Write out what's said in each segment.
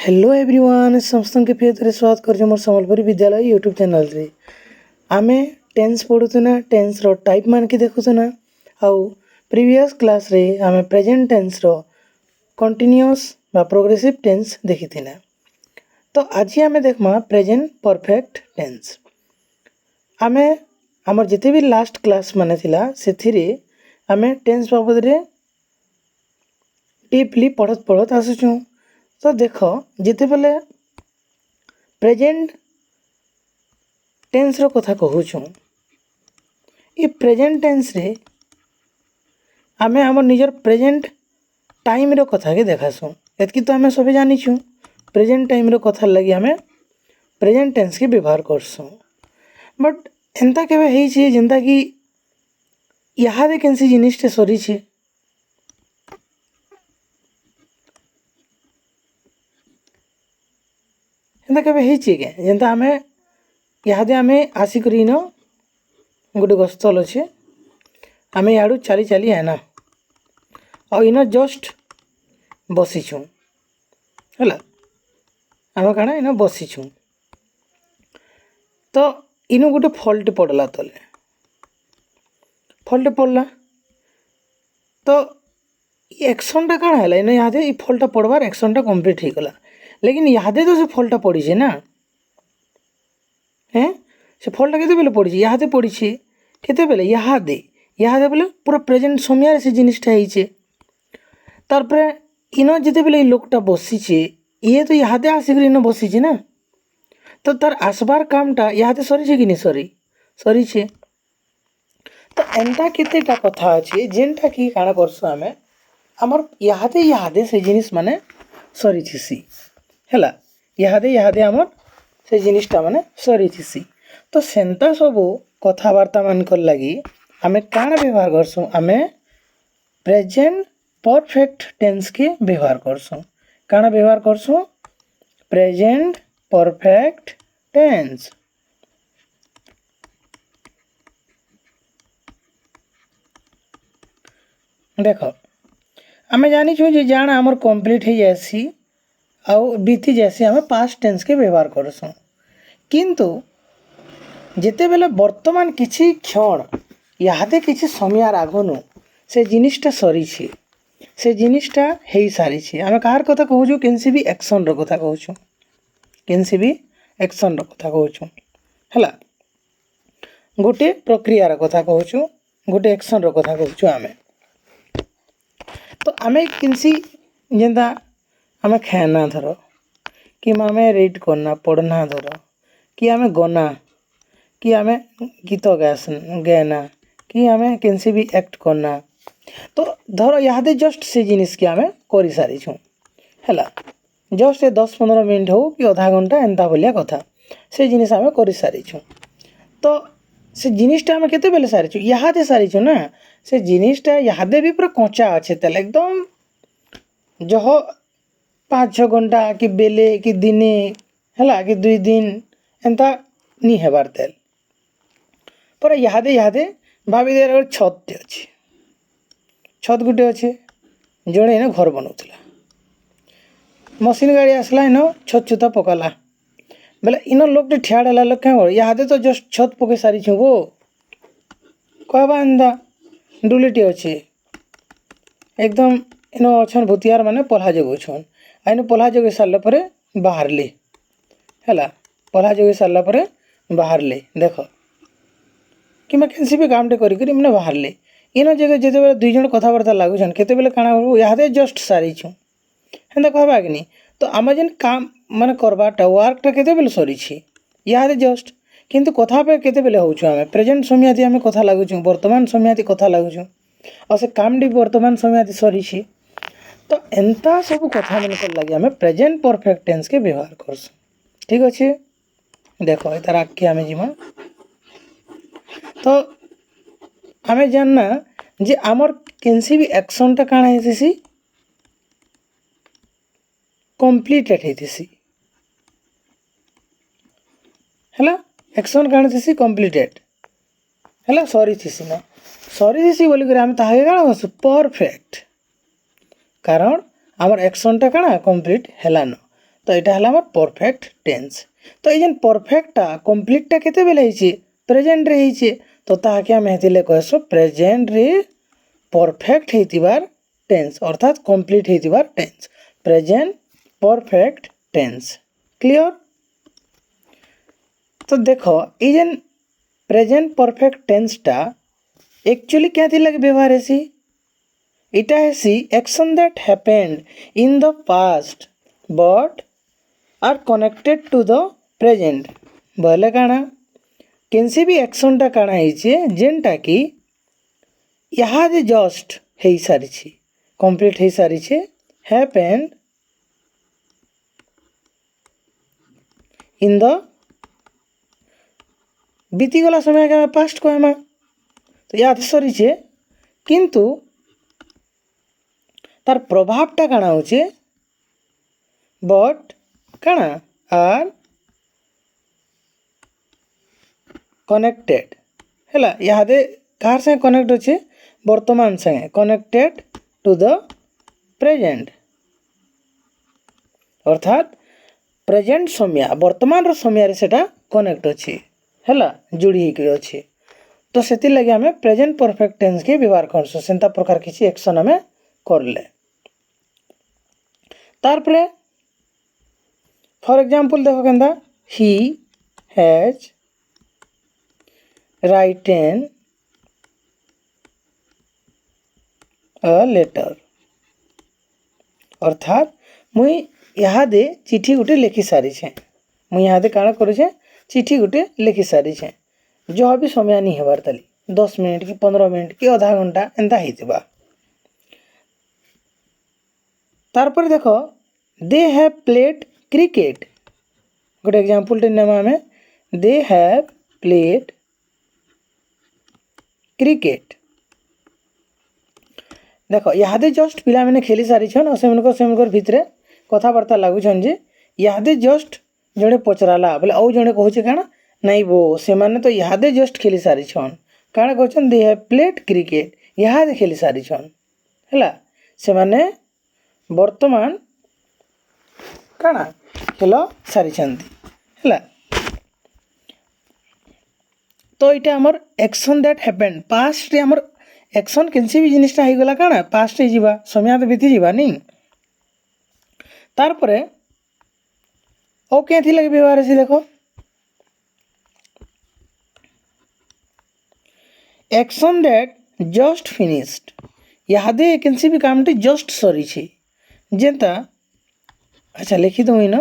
Hello everyone समस्त के फिर थे स्वागत कर मोर संबलपुरी विद्यालय यूट्यूब चैनल रे आमे टेंस पढ़ुना टेंस रो टाइप मान के देखुना आउ प्रीवियस क्लास रे आमे प्रेजेंट टेंस रो कंटिन्यूअस बा प्रोग्रेसिव टेंस देखी थिना। तो आज आमे देखमा प्रेजेंट परफेक्ट टेंस। आमे हमर जिते भी लास्ट क्लास माने थिला सेथिरे आमे टेंस बाबद रे डीपली पढ़त आसुछु। तो देख जिते बेले प्रेजेंट टेंस रो कथा कहूँ ये प्रेजेंट टेंस रे आमे हमर निजर प्रेजेंट टाइम रो कथा के देखासु। एतकी तो आमे सब जानिछु प्रेजेंट टाइम रो कथा लगी आमे प्रेजेंट टेंस के व्यवहार करसु। बट एंता केबे हेई छी जेंता कि इहादे केनसी जिनिसटे सरी छी एंता केबे हेई छी के जेंता आमे इहादे आमे आसी करी न गोटे गस्तल अछि आमे याडू चली चली आना और इन जस्ट बसीछु हला आमे काना इन बसीछु। तो इनु गोटे फलटे पड़ला तले फलटे पड़ला तो एक्शन टा काना हला इन यादे ई फलटा पड़वार एक्शन टा कंप्लीट हो गला। लेकिन यादे तो से फलटा पड़ी छे ना हैं से फलटा केते बेले पड़ी छे यादे पड़ी छे केते बेले यादे बेले पूरा प्रेजेंट समय रे से जिनिसटा हेई छे। तार पर इन जेते बेले लोकटा बसी छे ये तो यादे आसी इन बसी छे ना तो तार आसबार कामटा यादे सरी छे कि नहीं सरी छे। तो एंता केतेटा कथा अछि जेनटा कि काना करसु आमे हमर यादे से जिनिस माने सरी थिसी हैला यादे हमर से जिनिसटा माने सरी थिसी। तो सेंता सबो कथावार्ता मानकर लगी आमे काना व्यवहार करसु आमे प्रेजेंट परफेक्ट टेंस के व्यवहार करसु। काना व्यवहार करसु प्रेजेंट परफेक्ट टेंस। देख आमे जानी छु जे जाना हमर कंप्लीट हो जासी आउ बीती जैसे हमें पास्ट टेंस के व्यवहार करसु। किंतु जेते बेले वर्तमान किछि क्षण यादे किछि समय आगनु से जिनिसटा सरी छी से जिनिसटा हेई सारी छी आमे कार कथा कहूछु केनसी भी एक्शन रो कथा कहूछु केनसी भी एक्शन रो कथा कहूछु हला गोटे प्रक्रिया रो कथा कहूछु गोटे एक्शन रो कथा कहूछु आमे। तो आमे केनसी जेंदा आमे खाना धरो कि आमे रीड करना पढ़ना धरो कि आमे गना कि आमे गीत गाना कि आमे केनसी भी एक्ट करना तो धरो यादे जस्ट से जिनिस के आमे करि सारी छु हैला जस्ट 10-15 मिनट हो कि आधा घंटा एंता बोलिया कथा से जिनिस आमे करि सारी छु। तो से जिनिसटा आमे केते बेले सारी छु यादे सारी छु ना से जिनिसटा यादे भी पूरा कच्चा अच्छे तले एकदम जह 5-6 घंटा कि बेले कि दिने हैला कि 2 दिन एंता नी हेबार तेल पर यादे भाभी दे छत अच्छे छत गुटे अच्छे जड़े इन घर बनाऊला मशीन गाड़ी आसला इन छत छुता पकाला बेले इन लोग ठियाड़ है लोग क्या यादे तो जस्ट छत पके सारी छु वो कहबा एंदा डुलीटी अच्छे एकदम इन अच्छन भूतियार माने पल्हा जगुछन आइन पल्हा जगे सारला परे बाहरले हैला पल्हा जगे सारला परे बाहरले देख कि केनसी भी कामटे करी मैंने बाहरले इन जगह जिते बेले 2 जन कथबार्ता लागुछन केते बेले काना यादे जस्ट सारी छु हेंदा कहबा कि नहीं। तो आम जेन काम माने करबाटा वर्कटा केते बेले सरी छी यादे जस्ट किंतु कथा पे केते बेले होछु आमे प्रेजेंट समयाति आमे कथा लागुछु वर्तमान समयाति कथा लागुछु और से काम डी वर्तमान समयाति सरी छी। तो एंता सब कथा मन कर लगी आमे प्रेजेंट परफेक्ट टेंस के व्यवहार करसु ठीक अछि। देखो इधर आके आमे जिमा तो आमे जानना जे आमर केनसी भी एक्शन टा काना हेतिसी कंप्लीटेड हेतिसी हैला एक्शन काना हेतिसी कंप्लीटेड हैला सॉरी थिसी ना सॉरी थिसी बोली करे आमे ताहे काना बस परफेक्ट कारण आमर एक्शन टा काना कंप्लीट हैला न तो यहाँ है आम परफेक्ट टेन्स। तो ये परफेक्टटा कम्प्लीटटा केते बेले होइछे प्रेजेंट रे होइछे तो ताके आम हेतिले कहसु प्रेजेंट रे परफेक्ट हेतिबार टेन्स अर्थात कम्प्लीट हेतिबार tense present perfect tense. Clear. तो देखो ये जेन प्रेजेंट परफेक्ट टेन्सटा एक्चुअली क्या थी लगे व्यवहार हेसी इटा हेसी action that happened in the past but are connected to the present बोले काना केनसी भी एक्शनटा काना होइछे जेनटा कि इहादे जस्ट हो सारी कंप्लीट हो सारी हैपेंड इन द बीतीगला समय के पास्ट कहमा तो याद सरी किंतु तार प्रभावटा काना होचे बट काना आर कनेक्टेड है इहादे कार संगे कनेक्ट अच्छे वर्तमान संगे कनेक्टेड टू द प्रेजेंट अर्थात प्रेजेंट समय वर्तमान समय सेटा कनेक्ट अच्छी है जोड़ी होकर अच्छे तो से लगे आम प्रेजेंट परफेक्ट टेन्स के व्यवहार करसु सेंता प्रकार किसी एक्शन आम करले तारपरे फॉर एग्जांपल देखो केंदा he has written a letter अर्थात मुई इहादे चिठी गोटे लिखि सारी मुई इहादे काଣା करूछे चिठी गोटे लिखि सारी जो भी समय नहीं हबार ताली 10 मिनट कि 15 मिनट कि आधा घंटा एंता होइतिबा तारपर देखो दे हैव प्लेड क्रिकेट गोटे एग्जांपल टे नेमा आमे दे हैव प्लेड क्रिकेट देखो इहादे जस्ट पिला मैंने खेली सारी छन और भितरे कथबार्ता लगुन जे इहादे जस्ट जड़े पचराला बोले आउ जड़े कहूचे काना नहीं वो से माने तो इहादे जस्ट खेली सारी छन काना कहछन दे हैव प्लेड क्रिकेट इहादे खेली सारी छन हैला से माने वर्तमान काना खेल सारी छंती हैला तो इटा हमर एक्शन दैट हैपेंड पास्ट रे हमर एक्शन केनसी भी जिनिसटा हो गला काना पास्ट रे जीवा समय तो बीती जीवा नी तार परे ओ क्या थी लगे व्यवहार से देखो एक्शन दैट जस्ट फिनिश्ड इहादे केनसी भी कामटी जस्ट सरी जेनता अच्छा लिखी दो इन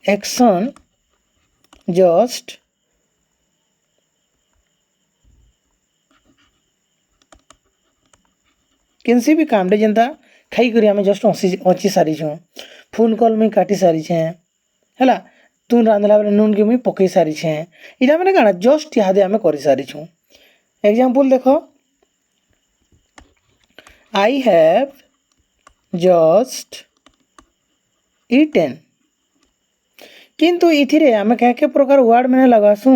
एक्शन जस्ट केनसी भी काम जेनता खाई करी आम जस्ट अच्छी सारी छूँ फोन कॉल मुई काटी सारी है तू रांधला बेले नून के मुई पकई सारी इटा मैंने काना जस्ट इहादे आम कर सारी छूँ एग्जांपल देखो आई हैव जस्ट इटेन किंतु इथिरे आम क्या क्या प्रकार वर्ड मैंने लगासू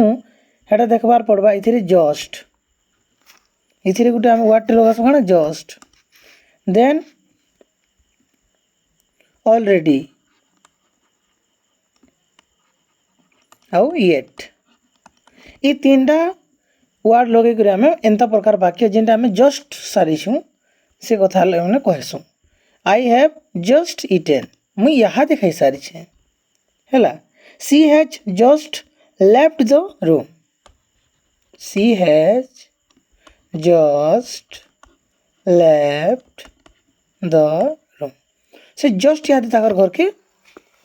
हेटा देखबार पड़वा इथिरे जस्ट इथिरे गुटे आम वर्ड टे लगासू काना जस्ट देन ऑलरेडी आउ येट ये तीनटा वर्ड लगे कर आम एंता प्रकार वाक्य जेनटा आम जस्ट सारी से कथा मैंने कहसु आई हैव जस्ट इटेन मुई यहाँ देखाई सारी है she has just left the room she has just left the room से जस्ट यहाँ ताकर घर के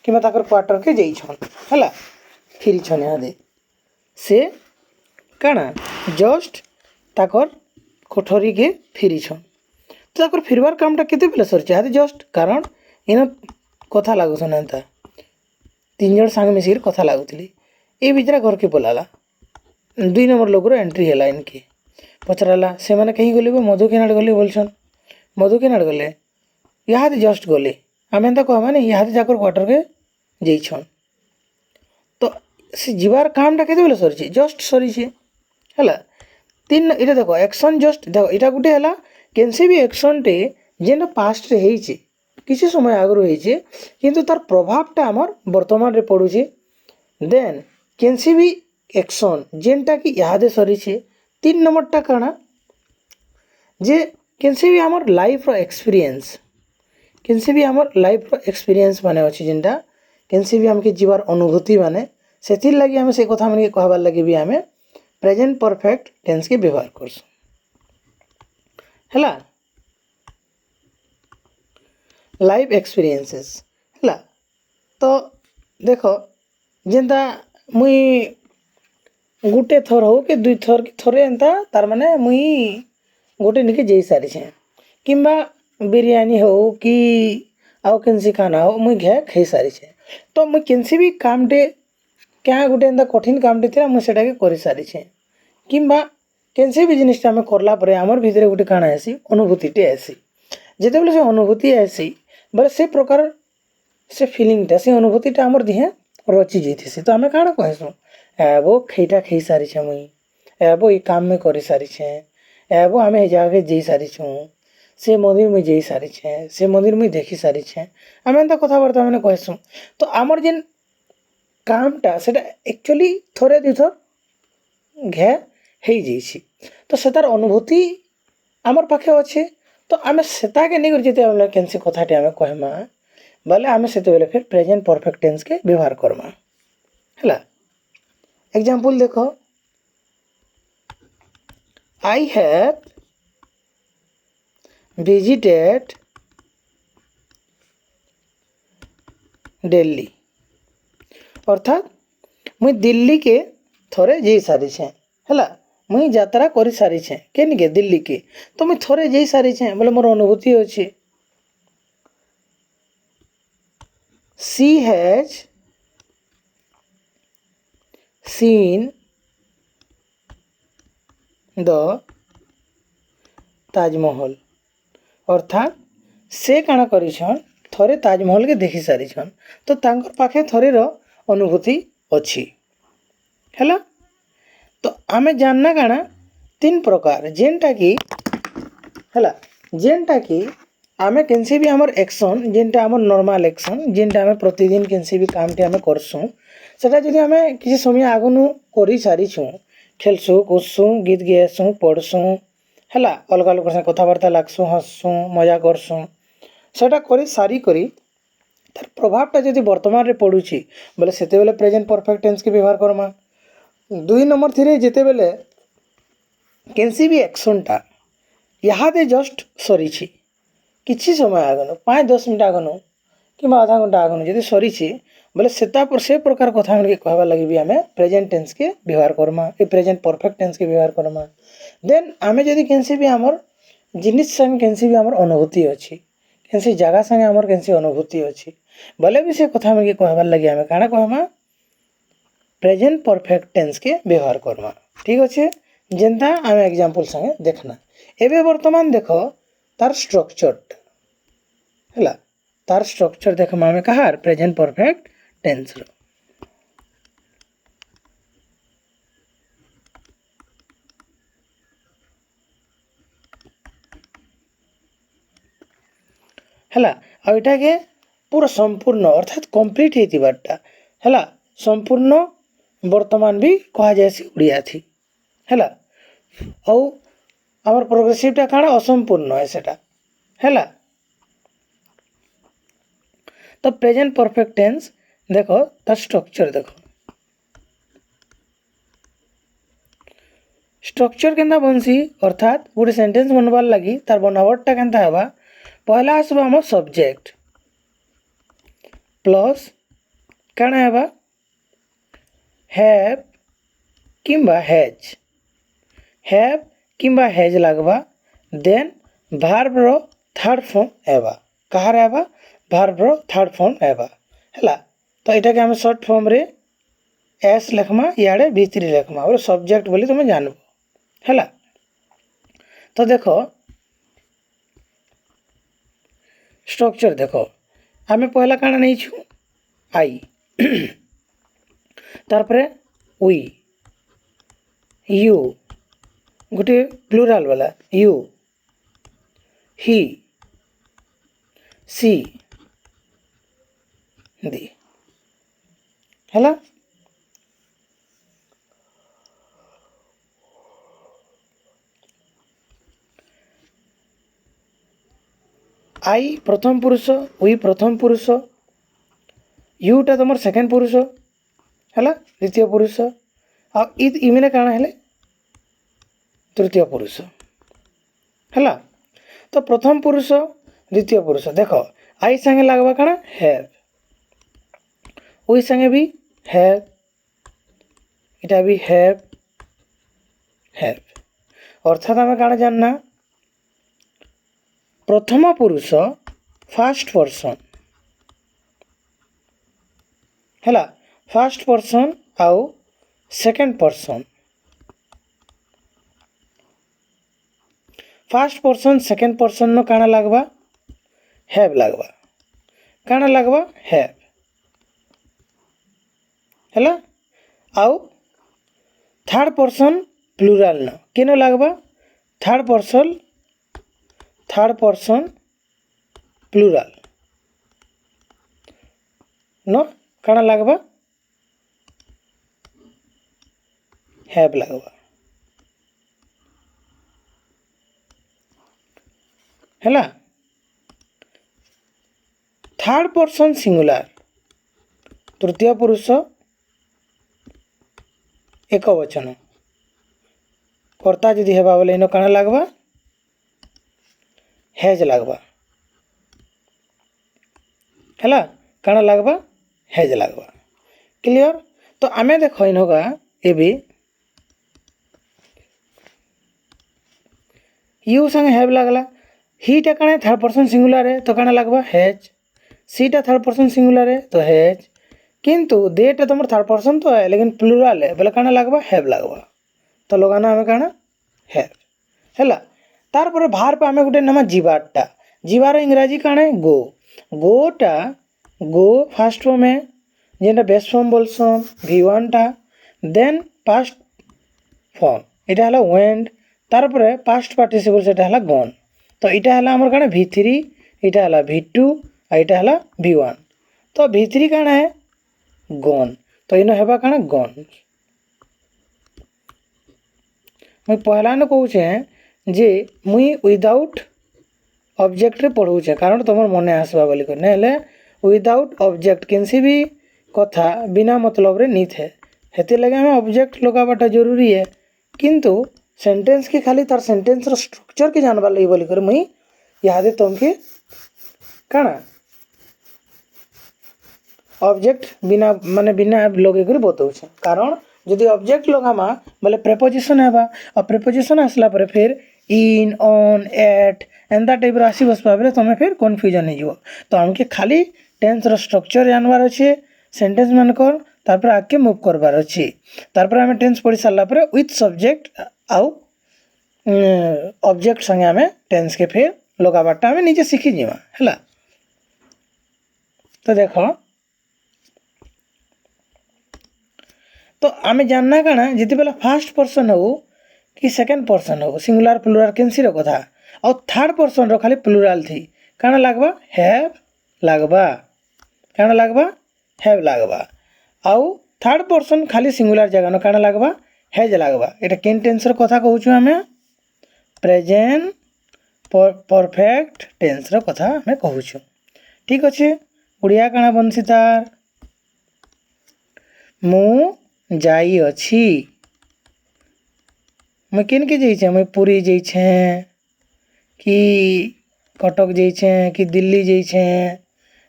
कि ताकर क्वार्टर के जाइछन है फिरी छन यहाँ से काना जस्ट ताकर कोठरी के फिरी छन तो ताकर फिरबार कामटा केते बेले सरचे यहाँ जस्ट कारण इन कथा लगुन एंता 3 जन सांग मिसिक कथा लगुली ये भितर घर के बोलाला 2 नंबर लोकर एंट्री है इनके पचराला से मैंने कहीं गले मधु केनाड़ गले बोलछन मधु केनाड़ गले यहाँ जस्ट गले आम एंता कहमा नहीं यहाँ जाकर क्वार्टर के जाइछन तो से जीवार कामटा केते बेले सरी जस्ट सरी है 3 इटा देखो एक्शन जस्ट देखो इटा गोटे है केनसी भी एक्शन टे जेन पास्ट रे हेइचे किसी समय आगु होइछे किंतु तार प्रभावटा आमर वर्तमान रे पड़ुछे। देन केनसी भी एक्शन जेनटा कि इहादे सरीछे। 3 नंबरटा काଣା जे केनसी भी आमर लाइफ रो एक्सपीरियंस केनसी भी आमर लाइफ रो एक्सपीरियंस माने अछि जेनटा केनसी भी हमके जीवार अनुभूति माने सेथिर लागि हमें से कथा माने कहबार लागि भी हमें प्रेजेंट परफेक्ट टेंस के व्यवहार करसु हला। लाइफ एक्सपीरियंसेस हला तो देखो जेनता मुई गुटे थर हो कि दुई थर कि थरे एंता तार माने मुई गोटे निके जेई सारी छे किंबा बिरयानी हो कि आउ केनसी खाना हो मुई घे खाई सारी छे। तो मुई केनसी भी काम टे क्या गोटे एंता कठिन काम टे थिला मुई सेटा के करि सारी छे किंबा केनसी भी जिनिसटा हमें करला परे हमर भितरे गोटे काଣା आसी अनुभूति टे आसी। जेतेबेले से अनुभूति आसी बोले से प्रकार से फीलिंगटा से अनुभूतिटा हमर दिहे रची जैथिसी। तो हमें काଣା कहसु एबो खैटा खाई सारी छे मुई एबो ई काम में करि सारी छे एबो हमें जाके जेई सारी छु से मंदिर में जेई सारी छे से मंदिर में देखी सारी छे हमें एंता कथाबार्ता मैंने कहसु। तो आमर जेन कामटा सेटा एक्चुअली थोड़े दुई थर घे हेई जैसी तो सेतार अनुभूति आमर पाखे अच्छे। तो आमे सेता के नहीं जेते बेले केनसी कथाटे आमे कहमा बोले आमे सेते बेले फिर प्रेजेंट परफेक्ट टेंस के व्यवहार करमा हला। एग्जांपल देखो आई हैव visited दिल्ली अर्थात मुई दिल्ली के थोड़े जाई सारी छे हला मुई यात्रा करि सारी छे केन के दिल्ली के तो मुई थोड़े जाई सारी छे बोले मोर अनुभूति अछि। सी हैज सीन द ताजमहल अर्थात से काଣା करिछन थोड़े ताजमहल के देखी सारी छन तो तांकर पाखे थोड़े रो अनुभूति अछि हला। तो आमे जानना काଣା 3 प्रकार जेनटा की हला जेनटा की आमे केनसी भी हमर एक्शन जेनटा हमर नॉर्मल एक्शन जेनटा आमे प्रतिदिन केनसी भी कामटे आमे करसु सेटा जदि आमे किसी समय आगनु करि सारी छु खेलसु कुदसु गीत गेसु पढ़सु हला अलग अलग से कथाबार्ता लागसु हंससु मजा करसु सेटा करि सारी करी तार प्रभावटा जदि वर्तमान रे पड़ुछि बोले सेते बेले प्रेजेंट परफेक्ट टेंस के व्यवहार करमा। 2 नंबर थिरे जेते बेले केनसी भी एक्शनटा इहादे जस्ट सरीछि किछि समय आगनु 5-10 मिनट आगनु कि आधा घंटा आगनु जदि सरीछि बोले सेता पर से प्रकार कथा हमके कहबा लागि भी हमें प्रेजेंट टेंस के व्यवहार करमा ए प्रेजेंट परफेक्ट टेंस के व्यवहार करमा। देन आमे जदि केनसी भी हमर जिनिस संग केनसी भी हमर अनुभूति अछि केनसी जगह संग हमर केनसी अनुभूति अछि बोले भी से कथा हमके कहबार लागि हमें काଣା कहमा प्रेजेंट परफेक्ट टेंस के व्यवहार करमा ठीक अछि। जेनता आमे एग्जांपल संगे देखना एबे वर्तमान देखो तार स्ट्रक्चर हला तार स्ट्रक्चर देखमा हमें कहार प्रेजेंट परफेक्ट टेंस रो हला आ एटा के पूरा संपूर्ण अर्थात कंप्लीट हेतिबारटा हला संपूर्ण वर्तमान भी कहा जायसी उड़िया थी हला औ हमर प्रोग्रेसिवटा काଣା असंपूर्ण है सेटा हला। तो प्रेजेंट परफेक्ट टेंस देखो तार स्ट्रक्चर देखो स्ट्रक्चर केनता बनसी अर्थात गोटे सेंटेंस बनबार लगी तार बनावटटा केनता हेबा पहला आसबा हमर सब्जेक्ट प्लस काଣା हेबा हैव किंबा हैज लागबा देन वर्ब रो थर्ड फॉर्म हेबा कहार हेबा वर्ब रो थर्ड फॉर्म हेबा हला। तो एटा के हम शॉर्ट फॉर्म रे एस लिखमा याडे भीतरी लिखमा और सब्जेक्ट बोली तुम जानबो हला। तो देखो स्ट्रक्चर देखो आमे पहला काଣା नहीं छु आई तार परे वी यू गोटे प्लुराल वाला यू ही सी दी हैला। आई प्रथम पुरुष, वी प्रथम पुरुष, यूटा तुम सेकेंड पुरुष है द्वितीय पुरुष, आ इमिने काଣା हेले तृतीय पुरुष है। तो प्रथम पुरुष द्वितीय पुरुष देख आई संगे लगवा काଣା हैव, वी संगे भी हैव, इटा भी हैव हैव। अर्थात आम काଣା जानना प्रथम पुरुष फर्स्ट पर्सन है, फर्स्ट पर्सन आउ second person, first person second person नो काଣା लगवा हैव लगवा, काଣା लगवा हैव है। आउ थर्ड पर्सन प्लूराल न केन लगवा थर्ड पर्सन प्लूराल न काଣା लगवा हैव लगवा है। थर्ड पर्सन सिंगुलर तृतीय पुरुष एक वचन कर्ता जदि हेबा बोले इन काଣା लगवा हैज लगवा है, काଣା लगवा हैज लगवा। क्लियर। तो आमे देख इन होगा ये भी यू संगे हैव लगला, हीटा काଣା थर्ड पर्सन सिंगुलर है तो काଣା लगवा हैज, सीटा थर्ड पर्सन सिंगुलर है तो हैज, किंतु देटा तुम थर्ड पर्सन तो है लेकिन प्लूराल है बोले काଣା लगवा हैव लगवा। तो लगाना हमें काଣା हैव है। तार पर भार्ब आमे गुटे नमा जीवारटा, जीवार इंग्राजी काଣା है गो, गोटा गो फास्ट फॉर्म है जेनटा बेस्ट फॉर्म बोलसन V1 टा, देन पास्ट फॉर्म इटा हला वेंट, तार पर पास्ट पार्टिसिपल सेटा हला गॉन। तो इटा हला हमर काଣା V3, इटा हला V2 आ इटा हला V1। तो V3 काଣା है गॉन, तो इन हेबा काଣା गॉन। मुई पहला न कहूचे जे मुई विदाउट ऑब्जेक्ट रे पढ़ूचे कारण तुम मने आसबा बोली कर नेले विदाउट ऑब्जेक्ट किसी भी कथा बिना मतलब रे नहीं थे, हेते लगे हमें ऑब्जेक्ट लगाबाटा जरूरी है, किंतु सेंटेंस के खाली तार सेंटेंस रो स्ट्रक्चर के जानबा लई बोली कर मुई यादे तुमके काଣା ऑब्जेक्ट बिना माने बिना लगे कर बताऊचे। कारण जदि ऑब्जेक्ट लगामा बोले प्रेपोजिशन हेबा और प्रेपोजिशन आसला पर फिर इन ऑन एट एंता टाइप आसी बसपा बेले तुम फिर कन्फ्यूजन हो। तो हमके खाली टेंस रो स्ट्रक्चर जानवर अच्छे सेंटेंस मानकर तारपर आगे मूव करबार अच्छे, तारपर आम टेंस पढ़ी सारा पर विथ सब्जेक्ट आउ ऑब्जेक्ट संगे आम टेंस के फिर लगाबारटा आम निजे शिखी जीमा है। तो देख तो आम जानना काଣା जिते बेला फर्स्ट पर्सन हो कि सेकेंड पर्सन हो सिंगुलर प्लूराल कैंसी रो कथा और थर्ड पर्सन रो खाली प्लूराल थी काଣା लगवा हैव लगवा, काଣା लगवा हैव लगवा। आउ थर्ड पर्सन खाली सिंगुलर जगह न काଣା लगवा हैज लगवा। एटा केन टेंस रो कथा कहूछु हमें प्रेजेंट परफेक्ट टेंस रो कथा हमें कहूछु। ठीक अच्छे। उड़िया काଣା बनसी तार मु जाई अछि, मुई केन के जाइछे मुई पुरी जाइछे कि कटक जाइछे कि दिल्ली जाइछे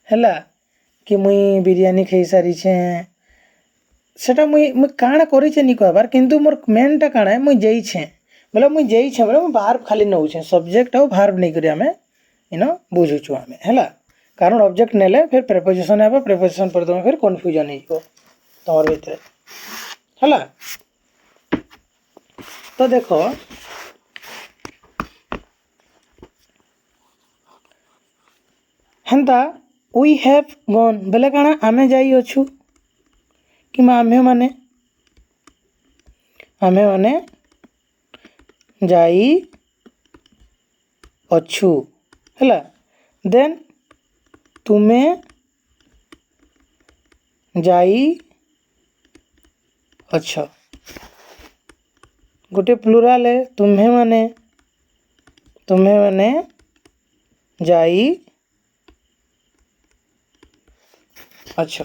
हैला कि मुई बिरयानी खाई सारिछे सेटा मुई काଣା करिछे नि कहबार, किंतु मोर मेनटा काଣା है मुई जाइछे बोले मुई जाइछे बोले मुई भार्ब खाली नउछे सब्जेक्ट आउ भार्ब नहीं करी हमें इनो बुझुछु हमें हैला। कारण ऑब्जेक्ट नेले फिर प्रेपोजिशन हेबा, प्रेपोजिशन पर तुम फिर कन्फ्यूजन हो तमर भीतर हैला। तो देखो हेन्ता वी हैव गॉन बेले काଣା आमे जाई अछु कि आमे माने जाई अछु हैला। देन तुमे जाई अछ। गोटे प्लुराल है तुम्हें माने जाई अछ।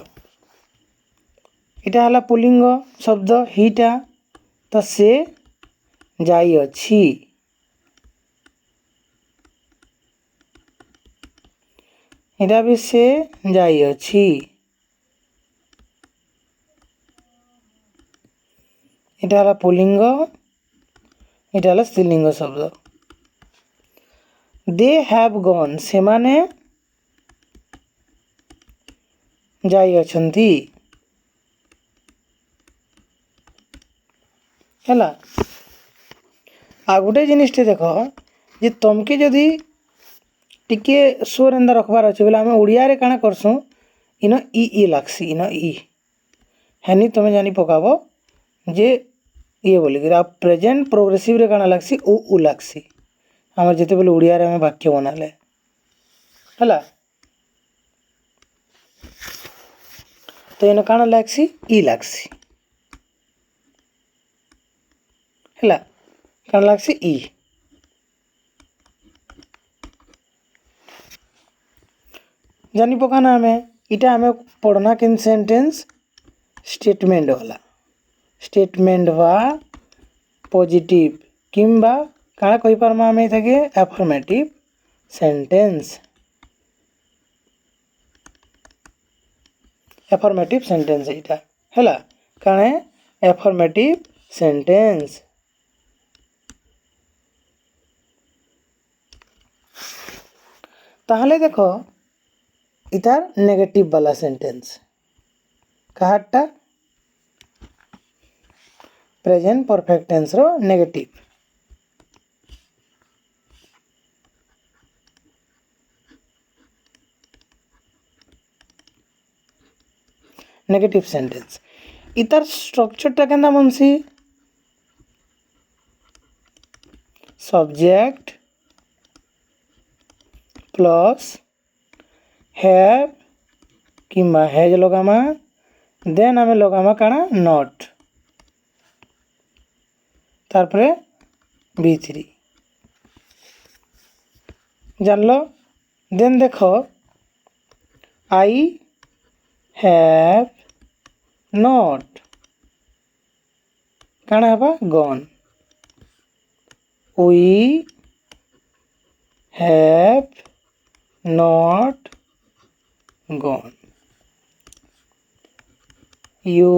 इटा हला पुल्लिंग शब्द हीटा, तो से जाई अछि। इटा भी से जाई अछि। इटा हला पुल्लिंग, इटा हला स्त्रीलिंग शब्द। दे हैव गॉन, से माने जाई अछंती। हैला आ गोटे जिनिसटे देख जे तमके जदि टिके सोर एंदा रखबार अच्छे बोले आम ओडिया रे काଣା करसुँ इन ई लागसी इन ई हेनी तुम जानी पकाब जे ये बोलिक आ प्रेजेंट प्रोग्रेसिव रे काଣା लागसी उ लागसी आम जिते बोले ओडिया रे आम वाक्य बनाले हैला। तो इन काଣା लागसी ई लागसी हैला, काଣା लागसी ई। जानी पकाना हमें इटा हमें पढ़ना किन सेंटेंस स्टेटमेंट वाला स्टेटमेंट वा पॉजिटिव किंबा काଣା कहि पारमा हमें इथाके एफर्मेटिव सेंटेंस। एफर्मेटिव सेंटेंस इटा हैला काणे एफर्मेटिव सेंटेंस। ताहले देखो इतार नेगेटिव वाला सेंटेंस काहाटा प्रेजेंट परफेक्ट टेंस रो नेगेटिव। नेगेटिव सेंटेंस इतार स्ट्रक्चर टा केंदा मनसी सब्जेक्ट प्लस हैव किंबा हैज लगामा देन आमे लगामा काଣା नॉट तारपरे V3 जानलो। देन देखो आई हैव नॉट काଣା हबा gone. We have not gone. You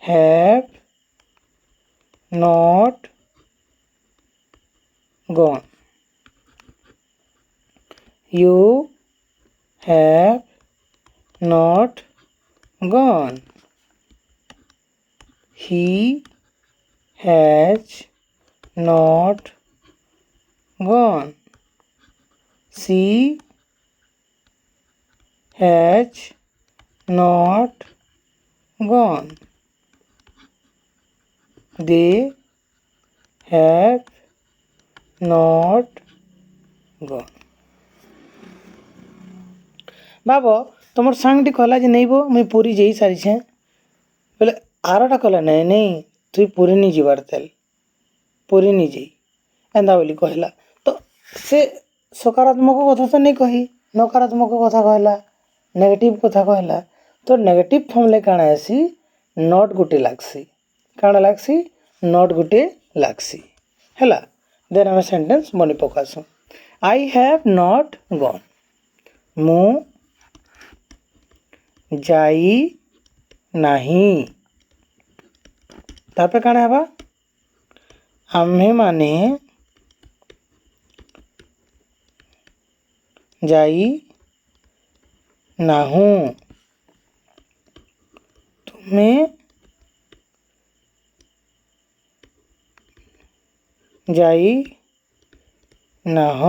have not gone. You have not gone. He has not gone. She has not gone. They have not gone. बाबो तुम सांगटी कहला जे नहीं बो मुई पूरी जाई सारी छे बोले आरटा कहला नहीं नहीं तुई पूरी नहीं जीवार तेल पूरी नहीं जाई एंदा बोली कहला तो से सकारात्मक कथा तो नहीं कही नकारात्मक कथा कहला नेगेटिव कथा कहला तो नेगेटिव फॉर्म ले काଣା आसी नॉट गुटे लागसी काଣା लागसी नॉट गुटे लागसी हैला। देन हम सेंटेंस बनी पकासु आई हैव नॉट गॉन मु जाई नहीं तापर काଣା हबा आम्हे माने जाई नाहू तुम्हें जाई नाह।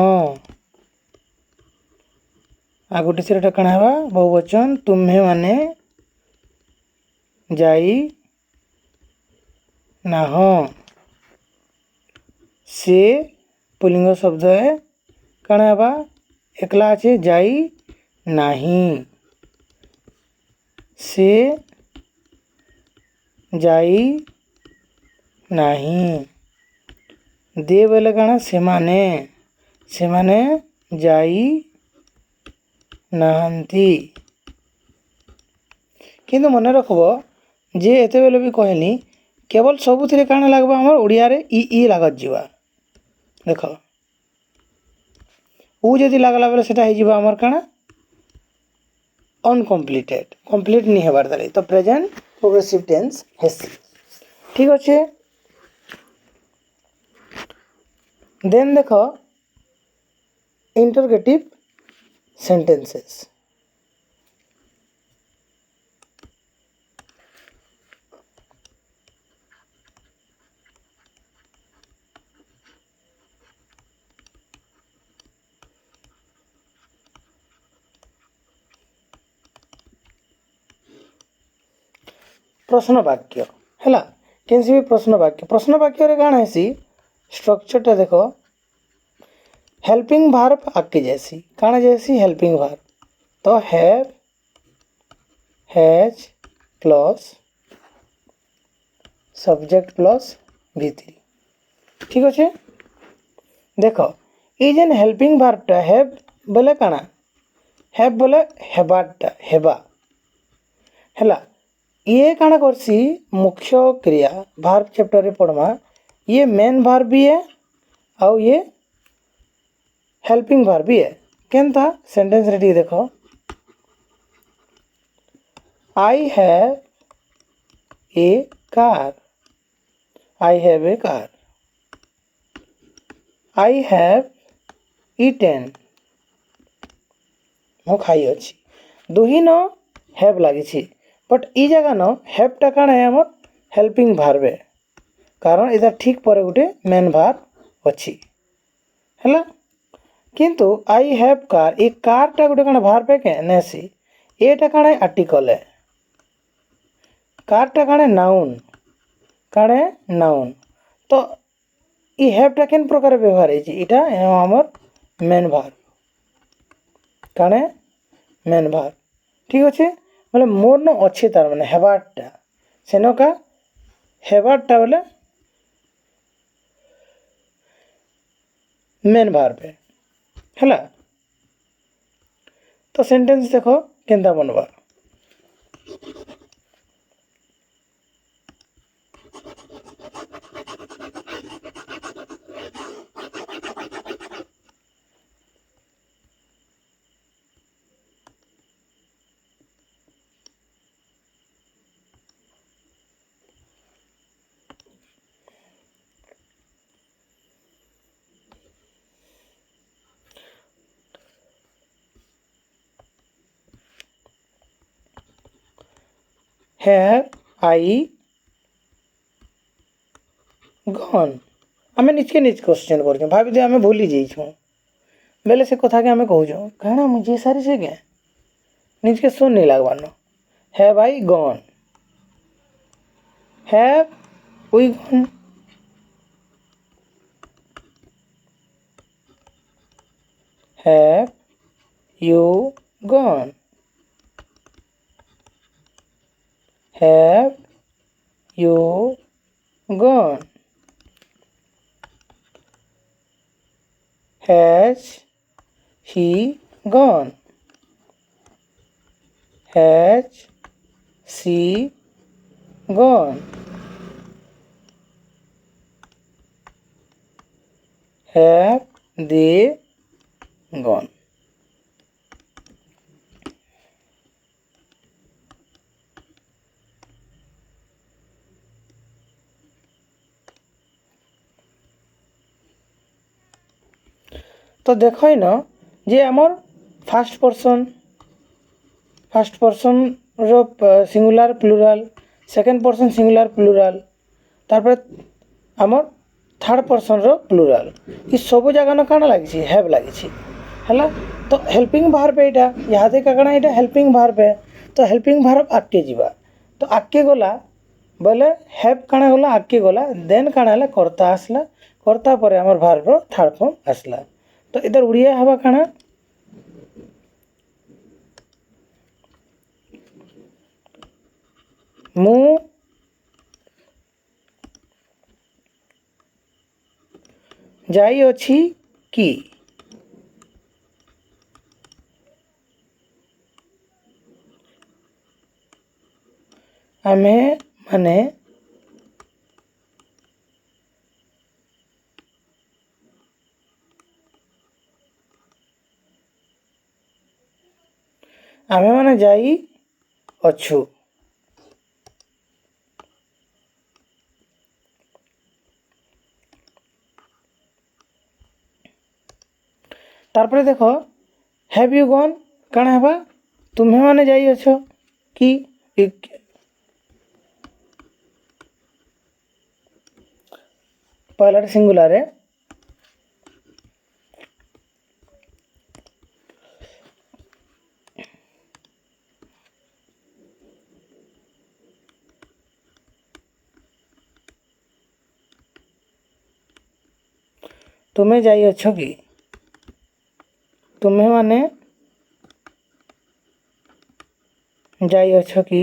आ गोटे सेटा काଣା हबा बहुवचन तुम्हें माने जाई नाह। से पुल्लिंग शब्द है काଣା हबा एकला अच्छे जाई नहीं, से जाई नहीं, दे बोले काना सेमाने, सेमाने जाई नाहंती। किंतु मन रखब जे एते बेले भी कहनी केवल सबुथिरे काना लागबा हमर ओडिया रे ई लागत जीवा। देख उ जदि लागला बेले सेटा हे जीवा हमर काना अनकम्प्लीटेड, कंप्लीट नहीं हेबार दारे, तो प्रेजेंट प्रोग्रेसिव टेंस हेसी। ठीक अच्छे। देन देख इंटरगेटिव सेंटेंसेस। प्रश्न वाक्य है कैसी भी प्रश्न वाक्य रे काण हेसी स्ट्रक्चरटा देख हेल्पिंग वर्ब आगे जैसी काण जैसी हेल्पिंग वर्ब तो have has plus subject plus V3। ठीक अच्छे। देख ये जेन हेल्पिंग वर्बटा हैव बोले काणा हैव बोले हेबारटा हेबा है ये काणा करसी मुख्य क्रिया वर्ब चैप्टर रे पढ़मा ये मेन वर्ब भी है आउ ये हेल्पिंग वर्ब भी है। केनता सेंटेंस रे देखो I have a car, I have a car, I have eaten मो खाई अच्छी दुही न हैव लगी बट ई जगह न हैवटा काण है हमर हेल्पिंग वर्ब है कारण इधर ठीक पर गोटे मेन वर्ब अच्छी है किंतु आई हैव कार ये कारटा गोटे काण वर्ब है के नेसी एटा काण है आर्टिकल है कारटा काण है नाउन तो ये हैवटा केन प्रकार व्यवहार है हमर मेन वर्ब काण है मेन वर्ब। ठीक अच्छे बोले मोर न अच्छे तार मैंने हेबारटा सेनका हेबारटा बोले मेन वर्ब है तो सेंटेंस देखो केनता बनवा हैव आई गन आम निजके निज क्वेश्चन कर भाभी आम भूली जाइछू बेले से कथा के आम कहूँ कहीं मुझे सारी से क्या निजके सुन नहीं लगवान have I gone have we gone have you gone have you gone? Has he gone? Has she gone? Have they gone? तो देख न जे आमर फास्ट पर्सन रो singular plural second person singular plural तारपर आमर थर्ड पर्सन रो plural ये सब जगह न काना लगी हैव लगी है तो हेल्पिंग वर्ब एटा यहाँ काଣା एटा हेल्पिंग वर्ब है तो हेल्पिंग वर्ब आगे जीवा तो आगे गला बोले हैव काଣା गला आगे गला देन काଣା है कर्ता आसला कर्ता पर आमर वर्ब रो थर्ड फॉर्म आसला तो इधर उड़िया हवा काଣା ମୁଁ ଯାଇଅଛି କି? ଆମେମାନେ ଯାଇଅଛୁ। ତାପରେ ଦେଖ ହ୍ୟାଭ୍ ୟୁ ଗନ୍ କାଣା ହେବା? ତୁମେମାନେ ଯାଇଅଛ କି? ପହିଲାଟା ସିଙ୍ଗୁଲାରେ ତୁମେ ଯାଇଅଛ କି? ତୁମେମାନେ ଯାଇଅଛ କି?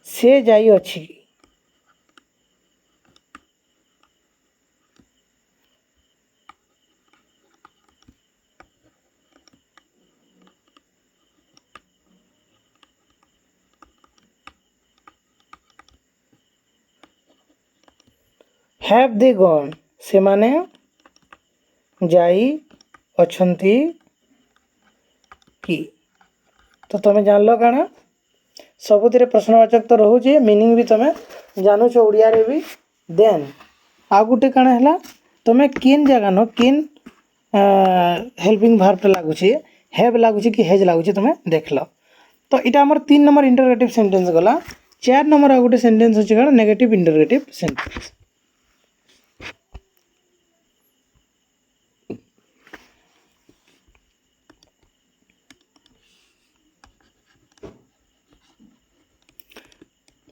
ସେ ଯାଇଅଛି। ହ୍ୟାଭ୍ ଦେ ଗନ୍ ସେମାନେ ଯାଇଅଛନ୍ତି କି? ତ ତୁମେ ଜାଣିଲ କାଣା ସବୁଥିରେ ପ୍ରଶ୍ନବାଚକ ତ ରହୁଛି, ମିନିଂ ବି ତୁମେ ଜାଣୁଛ ଓଡ଼ିଆରେ ବି। ଦେନ୍ ଆଉ ଗୋଟେ କାଣା ହେଲା, ତୁମେ କେନ୍ ଜାଗାନ କେନ୍ ହେଲ୍ପିଂ ଭାର୍ବଟା ଲାଗୁଛି, ହ୍ୟାଭ୍ ଲାଗୁଛି କି ହେଜ୍ ଲାଗୁଛି ତୁମେ ଦେଖିଲ। ତ ଏଇଟା ଆମର 3 ନମ୍ବର ଇଣ୍ଟରଗେଟିଭ୍ ସେଣ୍ଟେନ୍ସ ଗଲା। 4 ନମ୍ବର ଆଉ ଗୋଟେ ସେଣ୍ଟେନ୍ସ ଅଛି କାଣା, negative interrogative sentence.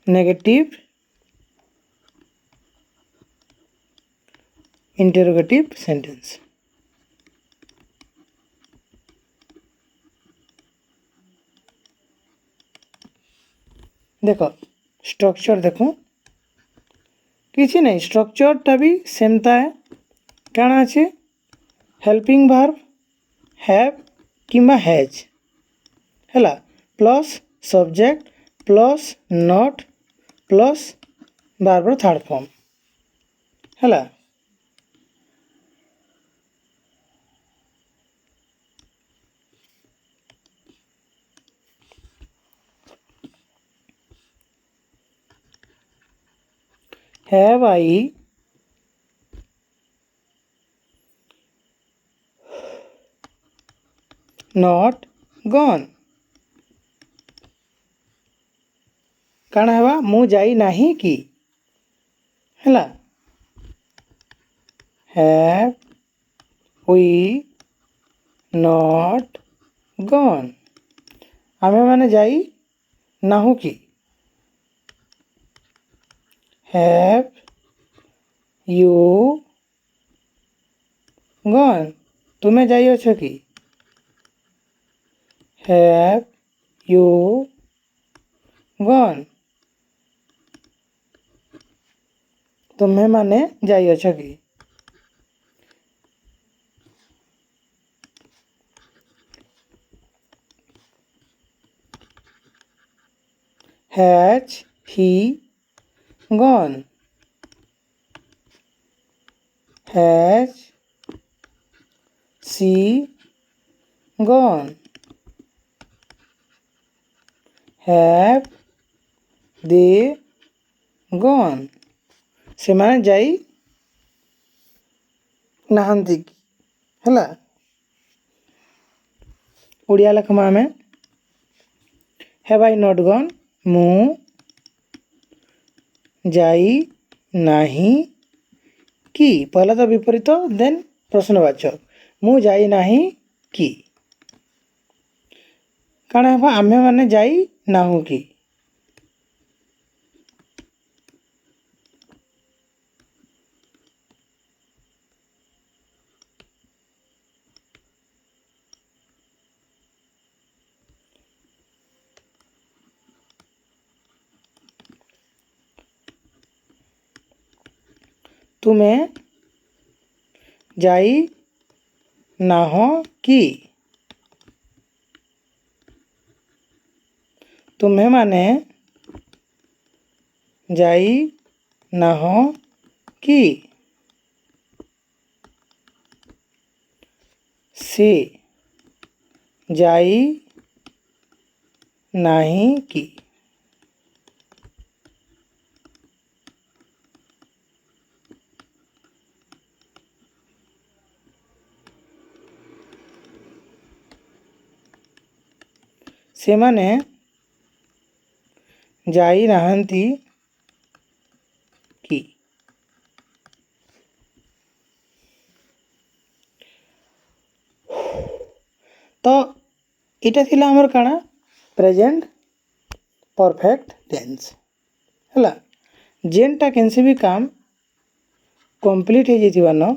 Negative interrogative sentence. ଦେଖ ଷ୍ଟ୍ରକ୍ଚର୍ ଦେଖୁଁ, କିଛି ନାହିଁ, ଷ୍ଟ୍ରକ୍ଚର୍ଟା ବି ସେମ୍ତା କାଣା ଅଛି, ହେଲ୍ପିଂ ଭାର୍ବ ହ୍ୟାଭ୍ କିମ୍ବା ହେଜ୍ ହେଲା, plus subject plus not plus ଭାର୍ବର ଥାର୍ଡ଼ ଫର୍ମ ହେଲା। Have I not gone? କାଣା ହେବା, ମୁଁ ଯାଇ ନାହିଁ କି ହେଲା। Have we not gone? ଆମେମାନେ ଯାଇ ନାହୁଁ କି? Have you gone? ତୁମେ ଯାଇଅଛ କି? Have you gone? ତୁମେମାନେ ଯାଇଅଛ କି? Has he gone? Has she gone? Have they gone? ସେମାନେ ଯାଇ ନାହାନ୍ତି କି ହେଲା। ଓଡ଼ିଆ ଲେଖମା ଆମେ have I not gone, ମୁଁ ଯାଇ ନାହିଁ କି, ପହିଲା ତ ବିପରୀତ, ଦେନ୍ ପ୍ରଶ୍ନବାଚକ, ମୁଁ ଯାଇ ନାହିଁ କି। କାଣା ହେବା, ଆମେମାନେ ଯାଇ ନାହୁଁ କି। ତୁମେ ଯାଇ ନାହ କି? ତୁମେମାନେ ଯାଇ ନାହ କି? ସେ ଯାଇ ନାହିଁ କି? ସେମାନେ ଯାଇ ନାହାନ୍ତି କି? तो इटा थिला हमर काना प्रेजेंट परफेक्ट टेंस हला जेनटा केनसे भी काम कंप्लीट हो जाइथिबा न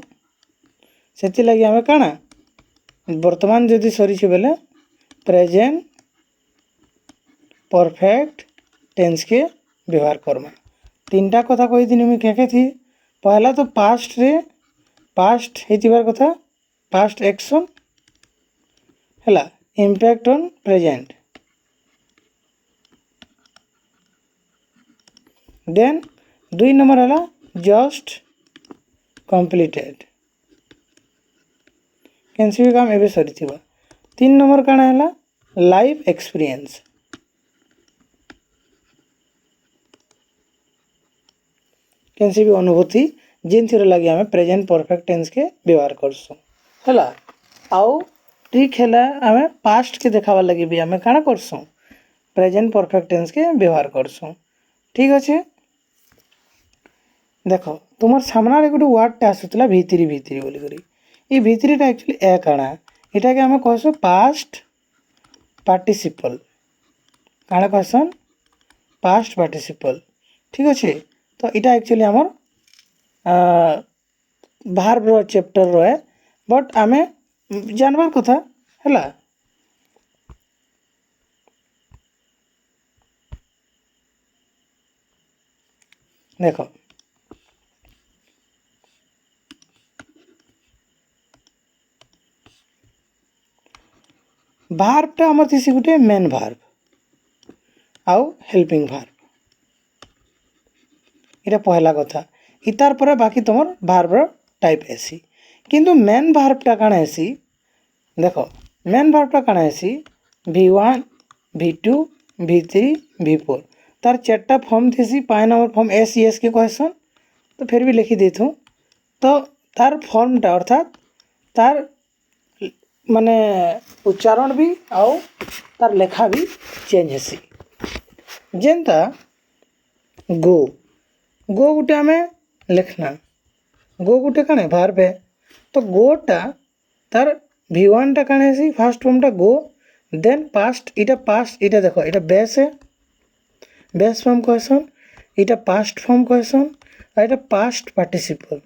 सेति लागि हमें काना वर्तमान जदि सरी छ बेले प्रेजेंट परफेक्ट टेंस के व्यवहार करमा तीनटा कथा कहि दिनी मी के थी पहला तो पास्ट रे पास्ट हेतिबार कथा पास्ट एक्शन हला impact on present then 2 number हला जस्ट कंप्लीटेड कैंसी भी काम एबे सरी थिबा 3 नंबर काना हला लाइफ एक्सपीरियंस कैंसी भी अनुभूति जिन थोड़ा लगे हमें प्रेजेंट परफेक्ट टेंस के व्यवहार करसु हला आउ ठीक है हमें पास्ट के देखावा लगे भी हमें काना करसु प्रेजेंट परफेक्ट टेंस के व्यवहार करसु ठीक अच्छे देख तुम सामना रे गोटे वर्डटा आसूला भितरी भितरी बोली करी ये भितरीटा एक्चुअली ए काना इटा के हमें कहसु पास्ट पार्टिसिपल काना कहसन पास्ट पार्टिसिपल ठीक अच्छे तो इटा एक्चुअली हमर भार्ब रो चैप्टर रो है बट आमे जानवर कथा हला देखो भार्बटा हमर थिसी गुटे मेन भार्ब आउ हेल्पिंग भार्ब इटा पहला कथा इतार पर बाकी तुम भार्ब टाइप ऐसी किंतु मेन भार्बटा काना ऐसी देखो मेन भार्बटा काना ऐसी V1 V2 V3 V4 तार चार्टा फॉर्म थी 5 नंबर फॉर्म एस एस के कहसन तो फिर भी लिखी देथु तो तार फॉर्मटा अर्थात तार माने उच्चारण भी आउ तार लेखा भी चेंज हेसी जेनता गो गो गुटे हमें लिखना गो गुटे कण भार्ब है तो गोटा तार V1 टा कण है फास्ट फॉर्मटा गो देन पास्ट इटा देखो इटा बेस है बेस फॉर्म कहसन इटा पास्ट फॉर्म कहसन और इटा पास्ट पार्टिसिपल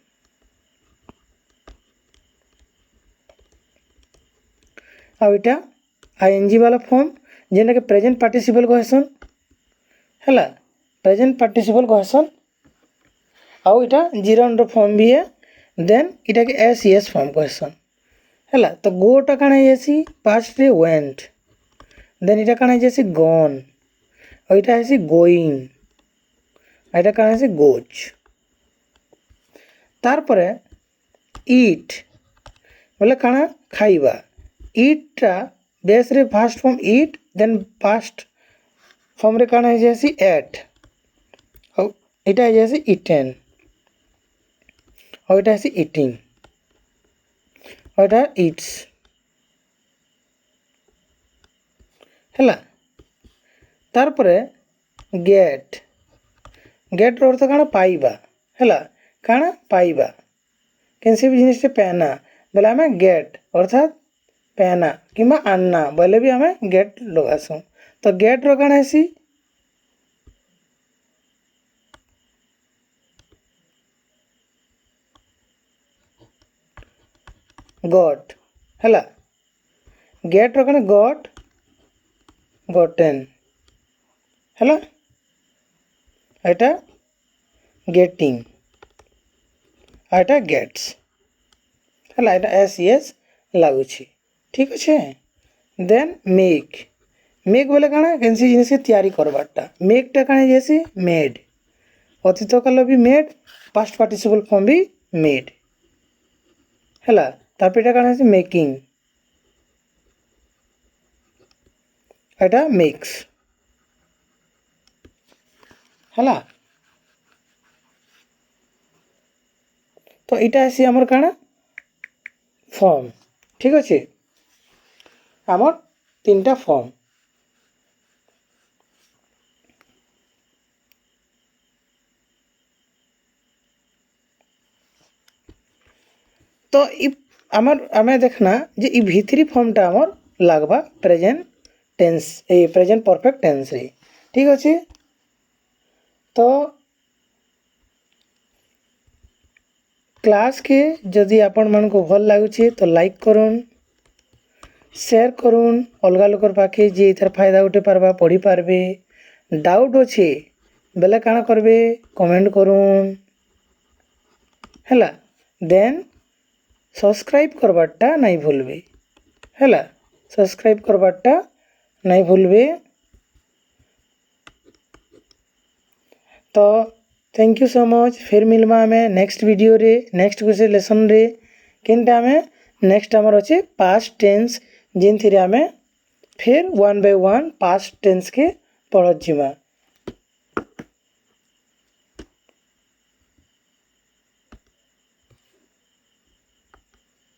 और इटा आईएनजी वाला फॉर्म जेना के प्रेजेंट पार्टिसिपल कहसन हला प्रेजेंट पार्टिसिपल कहसन आउ इटा जीरोन रो फॉर्म भी है देन इटा के एस एस फॉर्म कहसन हला तो गोटा काना ऐसी पास्ट रे वेंट देन इटा काना जैसे गॉन और इटा ऐसी गोइंग इटा काना ऐसी गोज तार परे ईट बोले काना खाइबा ईटा बेस रे फास्ट फॉर्म ईट देन पास्ट फॉर्म रे काना जैसी एट और इटा जैसे इटेन और इटा ऐसी ईटिंग और इटा ईट्स हला तार परे गेट गेट रो अर्थ काना पाइबा हला काना पाइबा कैसे भी जिनिस पैना बोले हमें गेट अर्थात पैना किंबा आना बोले भी हमें गेट लगासु तो गेट रो काना ऐसी गॉट हला गेट रो काना गॉट गॉटेन हला एटा गेटिंग एटा गेट्स है एस एस लगुच ठीक अच्छे। देन मेक मेक बोले काଣା कैंसी जिनिस के तैयारी करवाटा मेकटा काଣା जैसे मेड अतीत काल भी मेड पास्ट पार्टिसिपल फॉर्म भी मेड है तापर काଣା है मेकिंग एटा मेक्स है तो यहाँ आसी आमर काଣା फॉर्म ठीक अच्छे आमर 3टा फॉर्म तो आमर आमे देखना जे इ भितरी फॉर्मटा आमर लागबा प्रेजेंट टेंस ए प्रेजेंट परफेक्ट टेंस रे ठीक अच्छे। तो क्लास के जदि आपण मन को भल लगुचे तो लाइक करूँ शेयर करूँ अलग लोकर पाखे जे इथर फायदा उठे पारबा पढ़ी पारबे डाउट अच्छे बेले काଣା करबे कमेंट करूँ है देन सब्सक्राइब करवाटा नहीं भूलबे है सब्सक्राइब करवाटा नहीं भूलबे। तो थैंक यू सो मच फिर मिलवा आमे नेक्स्ट वीडियो रे नेक्स्ट कुछ लेसन रे किंटा आमे नेक्स्ट आमर अच्छे पास्ट टेंस जिन थी आमे फिर 1 बाय 1 पास्ट टेंस के पढ़ जीमा।